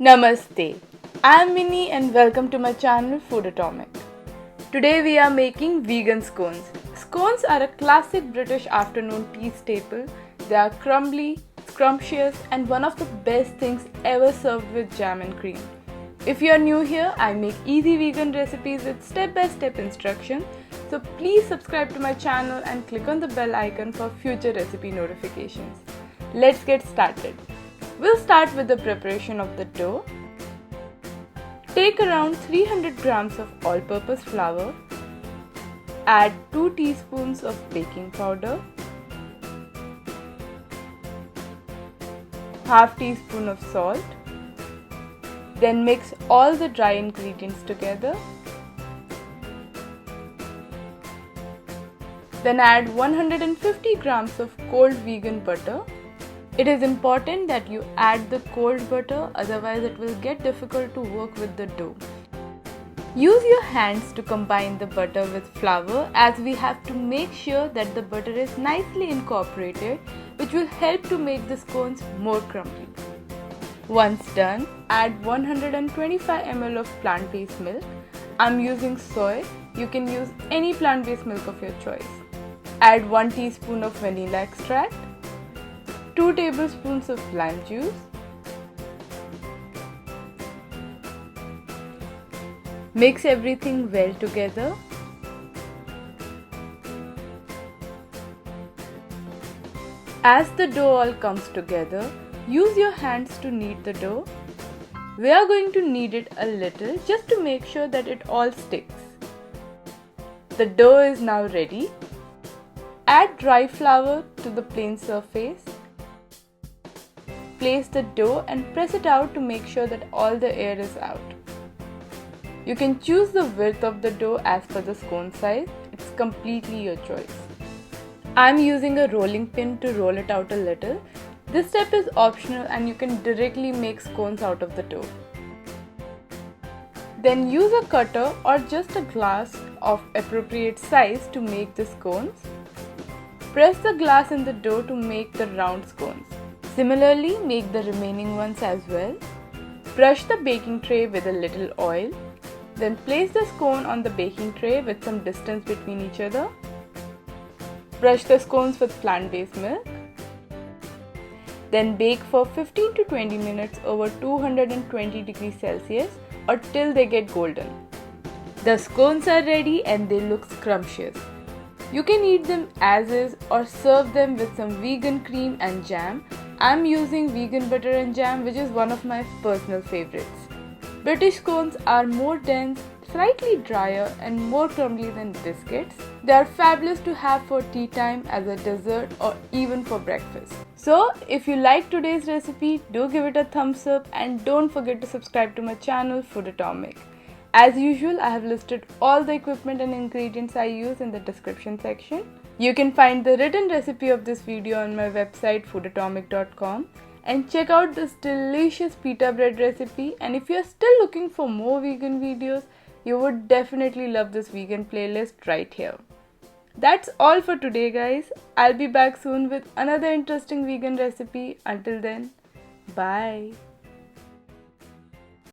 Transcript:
Namaste, I am Minnie and welcome to my channel Food Atomic. Today we are making vegan scones. Scones are a classic British afternoon tea staple. They are crumbly, scrumptious and one of the best things ever served with jam and cream. If you are new here, I make easy vegan recipes with step-by-step instructions. So please subscribe to my channel and click on the bell icon for future recipe notifications. Let's get started. We'll start with the preparation of the dough. Take around 300 grams of all-purpose flour. Add 2 teaspoons of baking powder, half teaspoon of salt. Then mix all the dry ingredients together. Then add 150 grams of cold vegan butter. It is important that you add the cold butter, otherwise it will get difficult to work with the dough. Use your hands to combine the butter with flour, as we have to make sure that the butter is nicely incorporated, which will help to make the scones more crumbly. Once done, add 125 ml of plant-based milk. I'm using soy. You can use any plant-based milk of your choice. Add 1 teaspoon of vanilla extract, 2 tablespoons of lime juice, mix everything well together. As the dough all comes together, use your hands to knead the dough. We are going to knead it a little just to make sure that it all sticks. The dough is now ready. Add dry flour to the plain surface. Place the dough and press it out to make sure that all the air is out. You can choose the width of the dough as per the scone size. It's completely your choice. I'm using a rolling pin to roll it out a little. This step is optional and you can directly make scones out of the dough. Then use a cutter or just a glass of appropriate size to make the scones. Press the glass in the dough to make the round scones. Similarly, make the remaining ones as well. Brush the baking tray with a little oil. Then place the scone on the baking tray with some distance between each other. Brush the scones with plant-based milk. Then bake for 15 to 20 minutes over 220 degrees Celsius or till they get golden. The scones are ready and they look scrumptious. You can eat them as is or serve them with some vegan cream and jam. I'm using vegan butter and jam, which is one of my personal favorites. British scones are more dense, slightly drier and more crumbly than biscuits. They are fabulous to have for tea time, as a dessert or even for breakfast. So if you like today's recipe, do give it a thumbs up and don't forget to subscribe to my channel Food Atomic. As usual, I have listed all the equipment and ingredients I use in the description section. You can find the written recipe of this video on my website foodatomic.com and check out this delicious pita bread recipe. And if you are still looking for more vegan videos, you would definitely love this vegan playlist right here. That's all for today, guys. I'll be back soon with another interesting vegan recipe. Until then, bye.